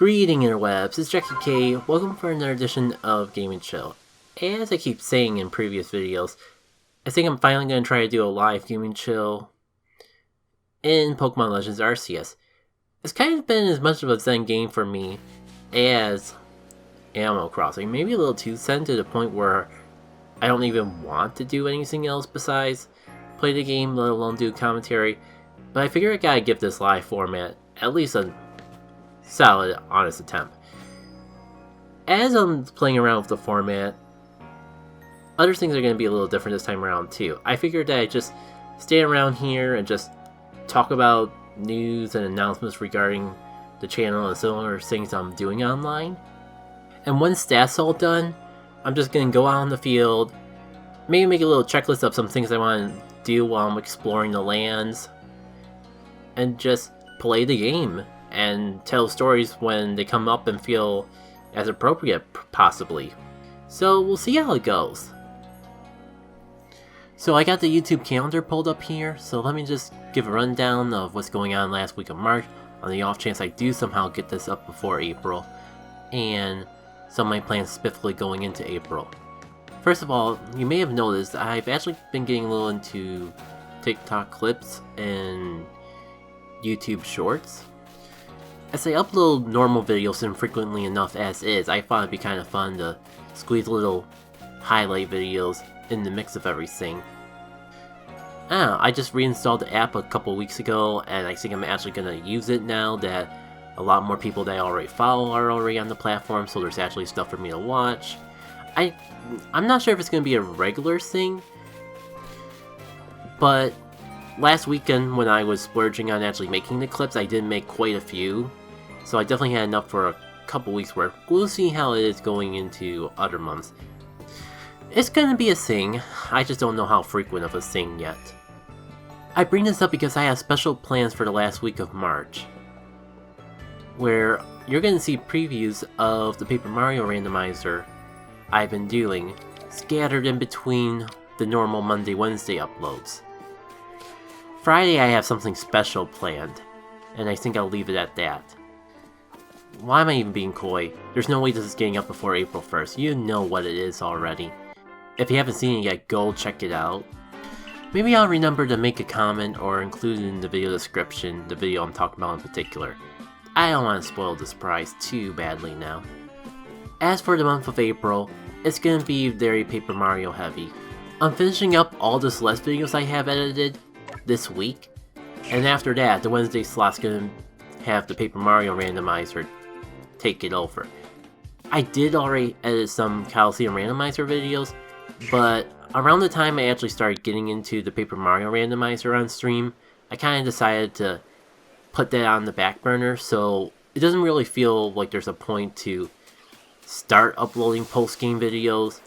Greeting interwebs, it's Jackie K. Welcome for another edition of Game and Chill. As I keep saying in previous videos, I think I'm finally going to try to do a live Game and Chill in Pokemon Legends Arceus. It's kind of been as much of a zen game for me as Animal Crossing. Maybe a little too zen to the point where I don't even want to do anything else besides play the game, let alone do commentary. But I figure I gotta give this live format at least a solid, honest attempt. As I'm playing around with the format, other things are going to be a little different this time around too. I figured that I'd just stay around here and just talk about news and announcements regarding the channel and similar things I'm doing online. And once that's all done, I'm just going to go out on the field, maybe make a little checklist of some things I want to do while I'm exploring the lands, and just play the game and tell stories when they come up and feel as appropriate, possibly. So we'll see how it goes. So I got the YouTube calendar pulled up here, so let me just give a rundown of what's going on last week of March, on the off chance I do somehow get this up before April, and some of my plans specifically going into April. First of all, you may have noticed I've actually been getting a little into TikTok clips and YouTube shorts. As I upload normal videos infrequently enough as is, I thought it'd be kind of fun to squeeze little highlight videos in the mix of everything. I just reinstalled the app a couple weeks ago, and I think I'm actually going to use it now that a lot more people that I already follow are already on the platform, so there's actually stuff for me to watch. I'm not sure if it's going to be a regular thing, but last weekend when I was splurging on actually making the clips, I did make quite a few. So I definitely had enough for a couple weeks worth. We'll see how it is going into other months. It's gonna be a thing, I just don't know how frequent of a thing yet. I bring this up because I have special plans for the last week of March, where you're gonna see previews of the Paper Mario randomizer I've been doing, scattered in between the normal Monday, Wednesday uploads. Friday I have something special planned, and I think I'll leave it at that. Why am I even being coy? There's no way this is getting up before April 1st. You know what it is already. If you haven't seen it yet, go check it out. Maybe I'll remember to make a comment or include it in the video description, the video I'm talking about in particular. I don't want to spoil the surprise too badly now. As for the month of April, it's gonna be very Paper Mario heavy. I'm finishing up all the Celeste videos I have edited this week, and after that, the Wednesday slot's gonna have the Paper Mario randomizer take it over. I did already edit some Coliseum randomizer videos, but around the time I actually started getting into the Paper Mario randomizer on stream, I kind of decided to put that on the back burner, so it doesn't really feel like there's a point to start uploading post-game videos,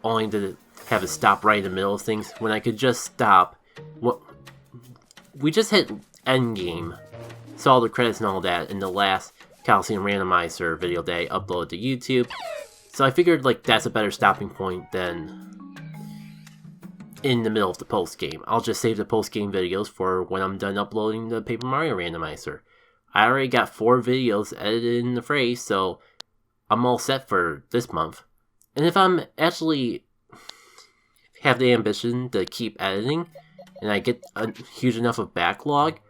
only to have it stop right in the middle of things, when I could just stop. We just hit endgame, saw the credits and all that in the last Coliseum randomizer video that I uploaded to YouTube, so I figured like that's a better stopping point than in the middle of the post game. I'll just save the post game videos for when I'm done uploading the Paper Mario randomizer. I already got 4 videos edited in the phrase, so I'm all set for this month. And if I'm actually have the ambition to keep editing, and I get a huge enough of backlog,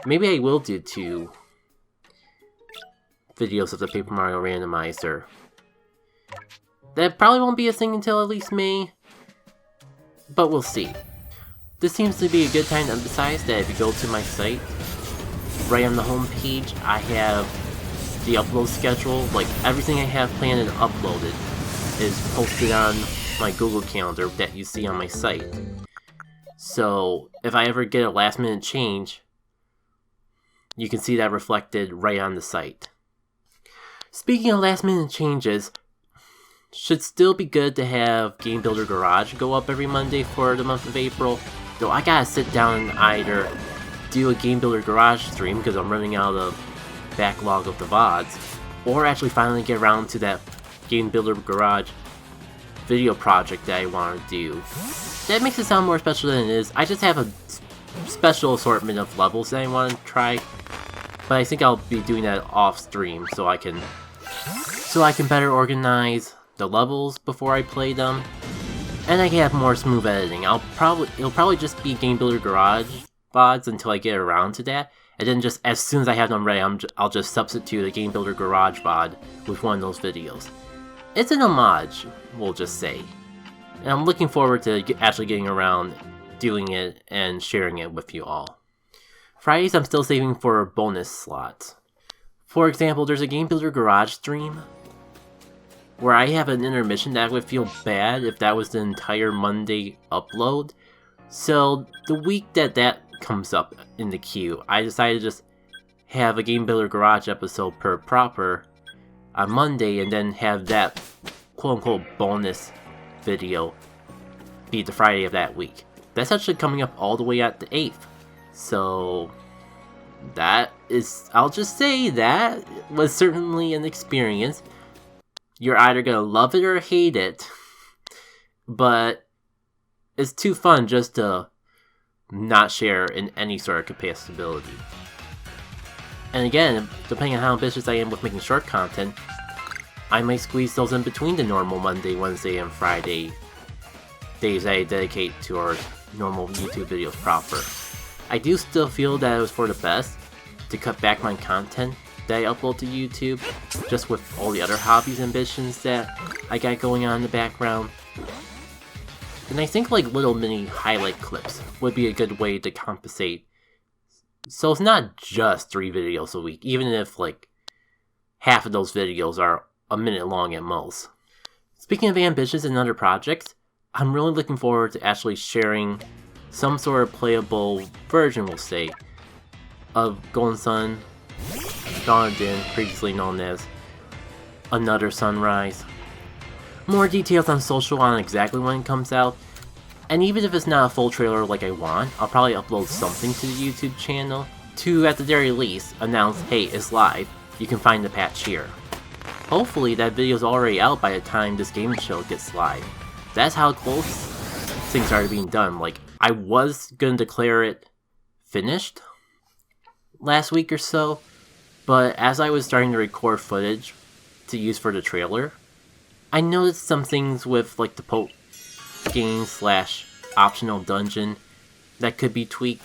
maybe I will do 2 videos of the Paper Mario randomizer. That probably won't be a thing until at least May, but we'll see. This seems to be a good time to emphasize that if you go to my site, right on the home page, I have the upload schedule. Like, everything I have planned and uploaded is posted on my Google Calendar that you see on my site. So, if I ever get a last minute change, you can see that reflected right on the site. Speaking of last minute changes, should still be good to have Game Builder Garage go up every Monday for the month of April, though I gotta sit down and either do a Game Builder Garage stream because I'm running out of backlog of the VODs, or actually finally get around to that Game Builder Garage video project that I want to do. That makes it sound more special than it is. I just have a special assortment of levels that I want to try. but I think I'll be doing that off stream so I can better organize the levels before I play them, and I can have more smooth editing. It'll probably just be Game Builder Garage VODs until I get around to that, and then just as soon as I have them ready, I'll just substitute a Game Builder Garage VOD with one of those videos. It's an homage, we'll just say, and I'm looking forward to actually getting around doing it and sharing it with you all. Fridays I'm still saving for bonus slots. For example, there's a Game Builder Garage stream where I have an intermission that would feel bad if that was the entire Monday upload. So the week that comes up in the queue, I decided to just have a Game Builder Garage episode per proper on Monday, and then have that quote-unquote bonus video be the Friday of that week. That's actually coming up all the way at the 8th. So that is, I'll just say, that was certainly an experience. You're either gonna love it or hate it, but it's too fun just to not share in any sort of capacity. And again, depending on how ambitious I am with making short content, I might squeeze those in between the normal Monday, Wednesday, and Friday days I dedicate to our normal YouTube videos proper. I do still feel that it was for the best to cut back my content that I upload to YouTube, just with all the other hobbies and ambitions that I got going on in the background. And I think like little mini highlight clips would be a good way to compensate. So it's not just 3 videos a week, even if like half of those videos are a minute long at most. Speaking of ambitions and other projects, I'm really looking forward to actually sharing some sort of playable version, we'll say, of Golden Sun Dawn of Din, previously known as Another Sunrise. More details on social on exactly when it comes out, and even if it's not a full trailer like I want, I'll probably upload something to the YouTube channel to, at the very least, announce, hey, it's live, you can find the patch here. Hopefully that video's already out by the time this gaming show gets live. That's how close things are to being done. Like, I was gonna declare it finished last week or so, but as I was starting to record footage to use for the trailer, I noticed some things with like the post-game / optional dungeon that could be tweaked.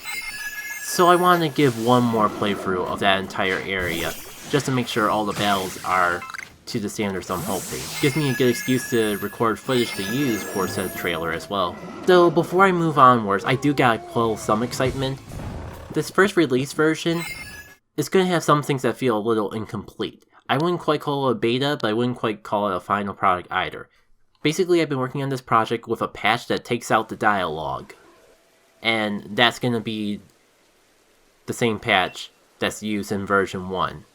So I wanted to give one more playthrough of that entire area, just to make sure all the battles are to the standards I'm hoping. Gives me a good excuse to record footage to use for said trailer as well. Though before I move onwards, I do gotta quell some excitement. This first release version is gonna have some things that feel a little incomplete. I wouldn't quite call it a beta, but I wouldn't quite call it a final product either. Basically, I've been working on this project with a patch that takes out the dialogue, and that's gonna be the same patch that's used in version 1.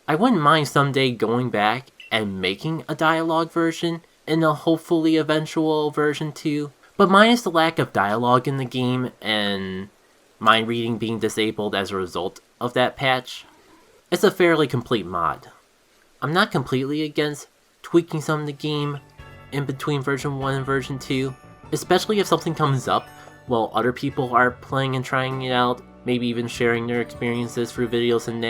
I wouldn't mind someday going back and making a dialogue version in a hopefully eventual version 2, but minus the lack of dialogue in the game and mind reading being disabled as a result of that patch, it's a fairly complete mod. I'm not completely against tweaking some of the game in between version 1 and version 2, especially if something comes up while other people are playing and trying it out, maybe even sharing their experiences through videos and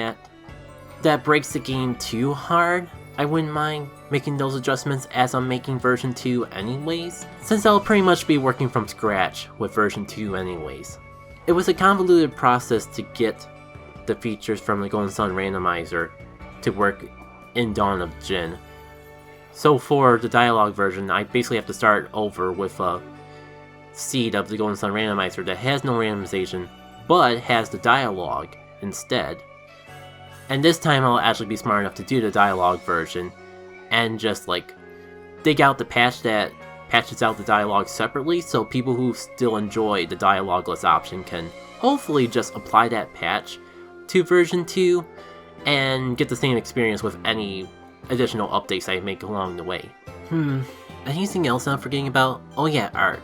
that breaks the game too hard. I wouldn't mind making those adjustments as I'm making version 2 anyways, since I'll pretty much be working from scratch with version 2 anyways. It was a convoluted process to get the features from the Golden Sun randomizer to work in Dawn of Jin. So for the dialogue version, I basically have to start over with a seed of the Golden Sun randomizer that has no randomization, but has the dialogue instead. And this time I'll actually be smart enough to do the dialogue version and just like dig out the patch that patches out the dialogue separately, so people who still enjoy the dialogueless option can hopefully just apply that patch to version 2 and get the same experience with any additional updates I make along the way. Anything else I'm forgetting about? Oh yeah, art.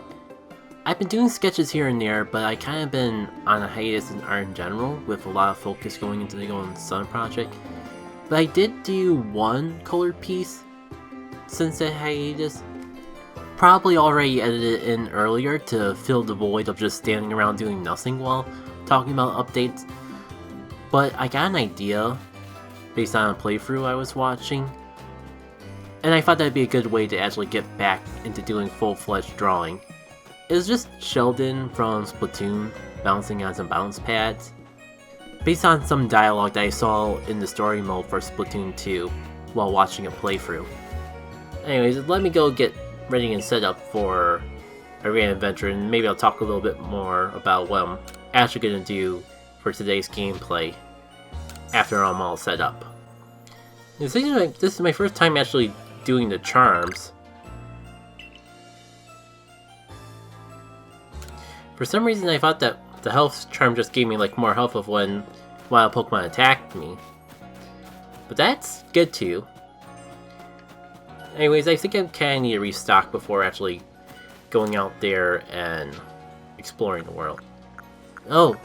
I've been doing sketches here and there, but I kind of been on a hiatus in art in general, with a lot of focus going into the Golden Sun project. But I did do one colored piece since that hiatus. Probably already edited in earlier to fill the void of just standing around doing nothing while talking about updates. but I got an idea based on a playthrough I was watching, and I thought that'd be a good way to actually get back into doing full-fledged drawing. It was just Sheldon from Splatoon bouncing on some bounce pads, based on some dialogue that I saw in the story mode for Splatoon 2 while watching a playthrough. Anyways, let me go get ready and set up for a random adventure, and maybe I'll talk a little bit more about what I'm actually going to do for today's gameplay after I'm all set up. This is my first time actually doing the charms. For some reason I thought that the health charm just gave me like more health of when wild Pokemon attacked me. But that's good too. Anyways, I think I kinda need to restock before actually going out there and exploring the world. Oh,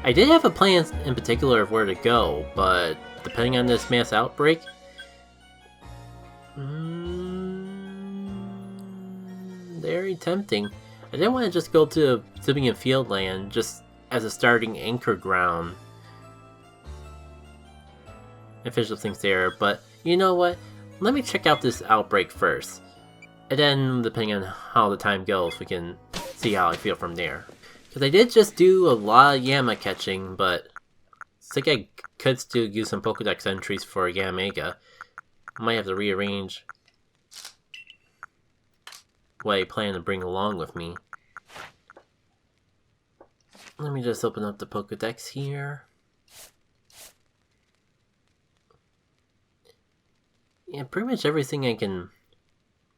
I did have a plan in particular of where to go, but depending on this mass outbreak, very tempting. I didn't want to just go to Sibian Fieldland just as a starting anchor ground and finish up things there, but you know what? Let me check out this outbreak first. And then, depending on how the time goes, we can see how I feel from there. Because I did just do a lot of Yanmega catching, but I think I could still use some Pokedex entries for Yanmega. I might have to rearrange what I plan to bring along with me. Let me just open up the Pokedex here. Yeah, pretty much everything I can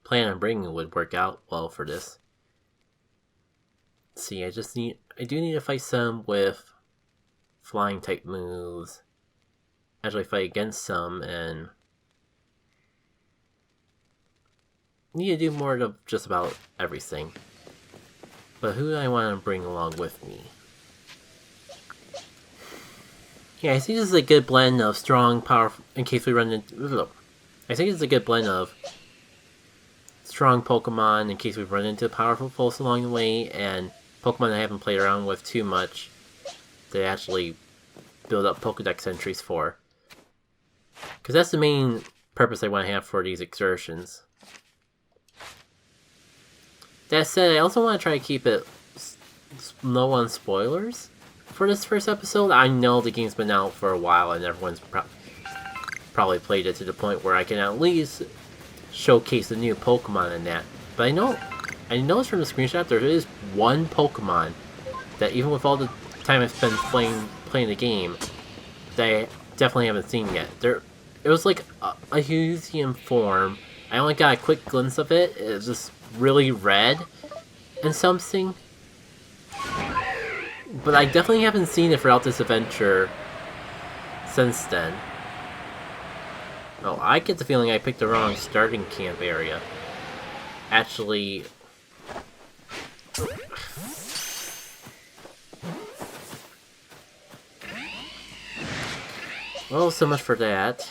plan on bringing would work out well for this. Let's see, I do need to fight some with flying type moves. Actually fight against some, and need to do more of just about everything. But who do I want to bring along with me? Yeah, I think this is a good blend of strong, powerful, in case we run into... I think it's a good blend of strong Pokemon in case we run into powerful foes along the way, and Pokemon I haven't played around with too much to actually build up Pokedex entries for. Because that's the main purpose I want to have for these excursions. That said, I also want to try to keep it low on spoilers for this first episode. I know the game's been out for a while and everyone's probably played it to the point where I can at least showcase the new Pokemon in that. But I noticed from the screenshot there is one Pokemon that even with all the time I've spent playing the game, that I definitely haven't seen yet. It was like a Huzian form. I only got a quick glimpse of it. It was just really red and something. But I definitely haven't seen it throughout this adventure since then. Oh, I get the feeling I picked the wrong starting camp area. Actually... Well, so much for that.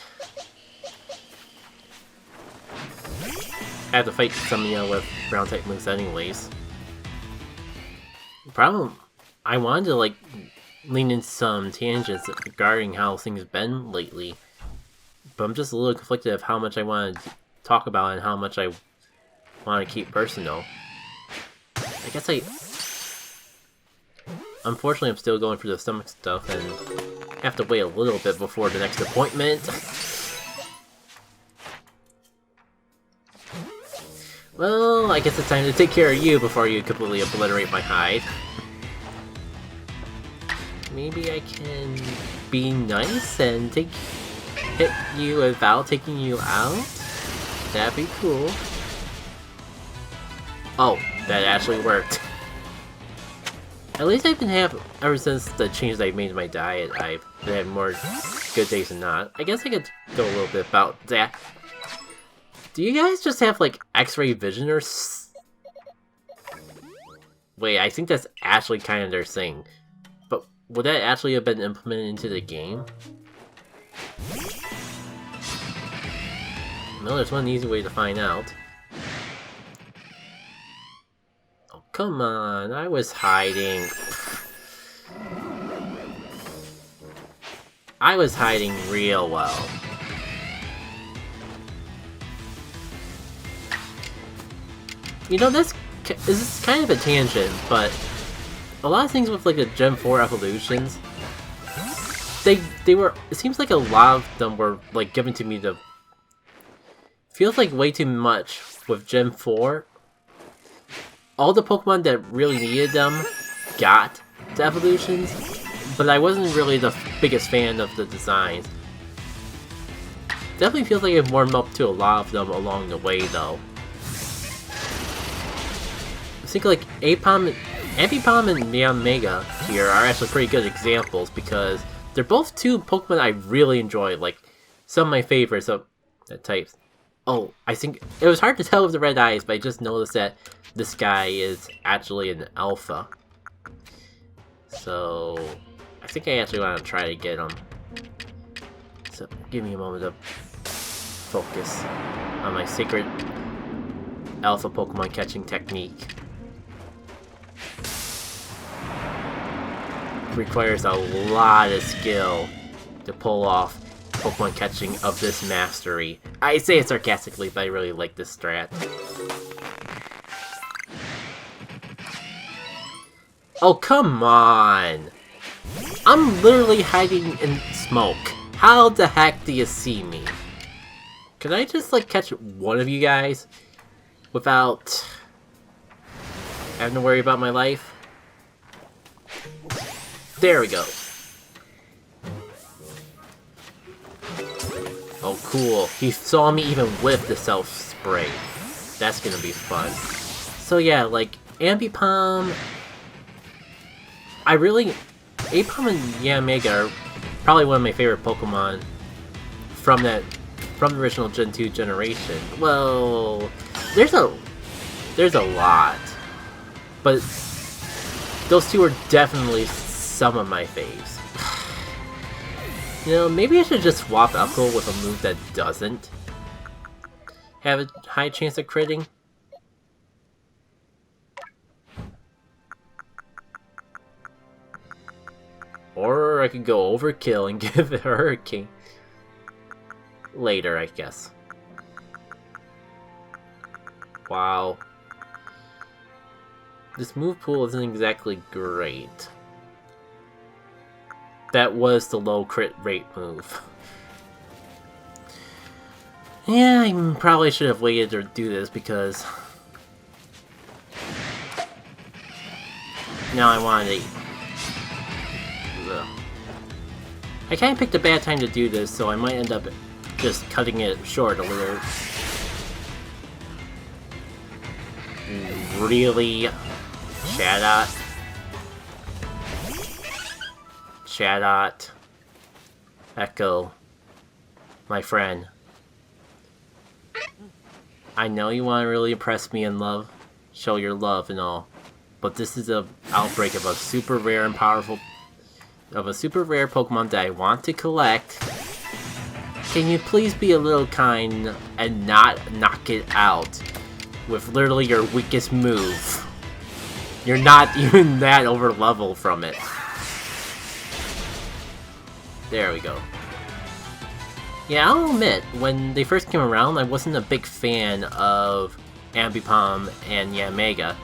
I have to fight some, with ground type moves anyways. The problem... I wanted to, lean into some tangents regarding how things have been lately. But I'm just a little conflicted of how much I want to talk about and how much I want to keep personal. I guess unfortunately, I'm still going through the stomach stuff and have to wait a little bit before the next appointment. Well, I guess it's time to take care of you before you completely obliterate my hide. Maybe I can be nice and hit you without taking you out? That'd be cool. Oh, that actually worked. At least I've been ever since the changes I've made to my diet, I've been having more good days than not. I guess I could go a little bit about that. Do you guys just have, X-ray vision or Wait, I think that's actually kind of their thing. But would that actually have been implemented into the game? No, there's one easy way to find out. Oh, come on, I was hiding. I was hiding real well. You know, this is kind of a tangent, but a lot of things with like the Gen 4 evolutions, they were, it seems like a lot of them were like given to me to, feels like way too much with Gen 4. All the Pokemon that really needed them got the evolutions, but I wasn't really the biggest fan of the designs. Definitely feels like I've warmed up to a lot of them along the way though. I think like Ambipom and Yanmega here are actually pretty good examples because they're both two Pokemon I really enjoy, like some of my favorites of the types. Oh, I think it was hard to tell with the red eyes, but I just noticed that this guy is actually an alpha. So I think I actually want to try to get him. So give me a moment to focus on my secret alpha Pokemon catching technique. Requires a lot of skill to pull off Pokemon catching of this mastery. I say it sarcastically, but I really like this strat. Oh, come on! I'm literally hiding in smoke. How the heck do you see me? Can I just, like, catch one of you guys without having to worry about my life? There we go. Oh, cool. He saw me even with the self-spray. That's gonna be fun. So yeah, like, Ambipom... Ambipom and Yanmega are probably one of my favorite Pokemon from the original Gen 2 generation. Well, there's a lot. But those two are definitely some of my faves. You know, maybe I should just swap Echo with a move that doesn't have a high chance of critting. Or I could go overkill and give it a Hurricane. Later, I guess. Wow. This move pool isn't exactly great. That was the low crit rate move. Yeah, I probably should have waited to do this because now I wanted to... I kind of picked a bad time to do this, so I might end up just cutting it short a little. Really? Shadot? Shadot. Echo. My friend. I know you want to really impress me in love, show your love and all, but this is an outbreak of a super rare and powerful... of a super rare Pokemon that I want to collect. Can you please be a little kind and not knock it out with literally your weakest move? You're not even that over level from it. There we go. Yeah, I'll admit, when they first came around, I wasn't a big fan of Ambipom and Yanmega.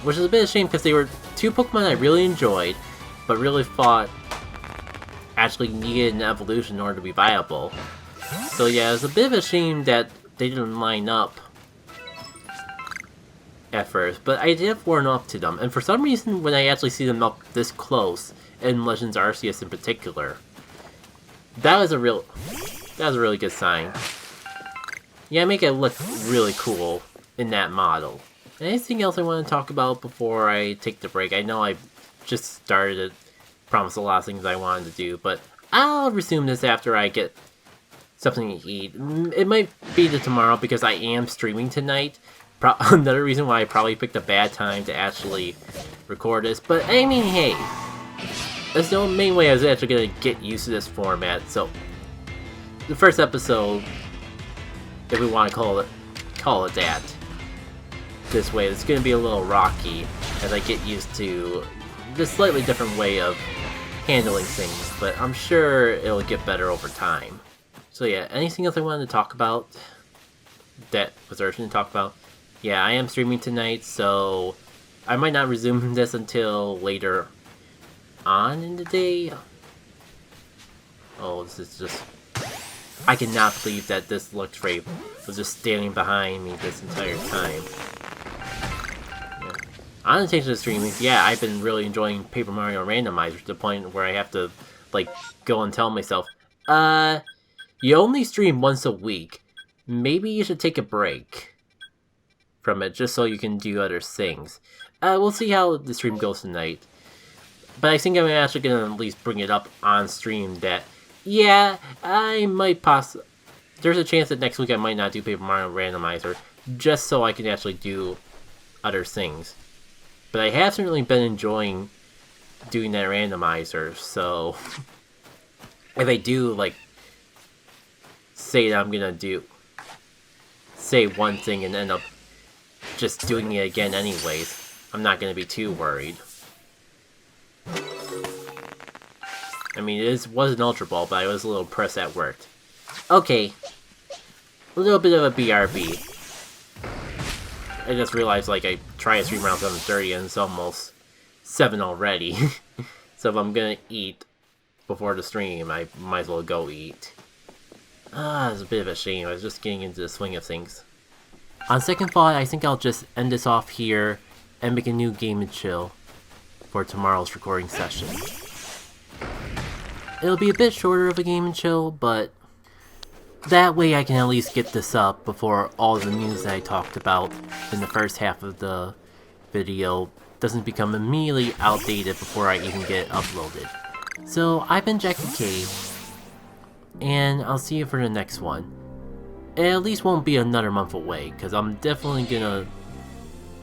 Which is a bit of a shame because they were two Pokemon I really enjoyed, but really thought actually needed an evolution in order to be viable. So yeah, it was a bit of a shame that they didn't line up at first, but I did have warm up to them, and for some reason when I actually see them up this close, in Legends Arceus in particular, that was a really good sign. Yeah, make it look really cool in that model. Anything else I want to talk about before I take the break? I know I just started it, promised a lot of things I wanted to do, but I'll resume this after I get something to eat. It might be to tomorrow because I am streaming tonight. Another reason why I probably picked a bad time to actually record this, but I mean, hey, that's the main way I was actually going to get used to this format. So the first episode, if we want to call it that, this way, it's going to be a little rocky as I get used to this slightly different way of handling things. but I'm sure it'll get better over time. So yeah, anything else I wanted to talk about that was urgent to talk about? Yeah, I am streaming tonight, so I might not resume this until later on in the day. Oh, this is just... I cannot believe that this Lux Ray was just standing behind me this entire time. Yeah. On the attention of streaming, yeah, I've been really enjoying Paper Mario Randomizer to the point where I have to, like, go and tell myself, you only stream once a week. Maybe you should take a break from it just so you can do other things. We'll see how the stream goes tonight. But I think I'm actually going to at least bring it up on stream that, yeah, I might there's a chance that next week I might not do Paper Mario Randomizer, just so I can actually do other things. But I have certainly been enjoying doing that randomizer, so if I do, like, say that I'm gonna say one thing and end up just doing it again anyways, I'm not gonna be too worried. I mean, it was an Ultra Ball, but I was a little pressed at work. Okay. A little bit of a BRB. I just realized, like, I tried to stream around 7:30 and it's almost 7 already. So if I'm gonna eat before the stream, I might as well go eat. It's a bit of a shame. I was just getting into the swing of things. On second thought, I think I'll just end this off here and make a new Game and Chill for tomorrow's recording session. It'll be a bit shorter of a Game and Chill, but that way I can at least get this up before all the news that I talked about in the first half of the video doesn't become immediately outdated before I even get it uploaded. So, I've been Jackie K, and I'll see you for the next one. It at least won't be another month away, because I'm definitely gonna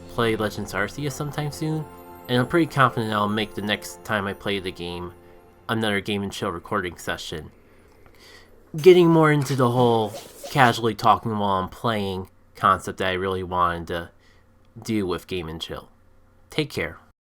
play Legends Arceus sometime soon, and I'm pretty confident I'll make the next time I play the game another Game and Chill recording session. Getting more into the whole casually talking while I'm playing concept that I really wanted to do with Game and Chill. Take care.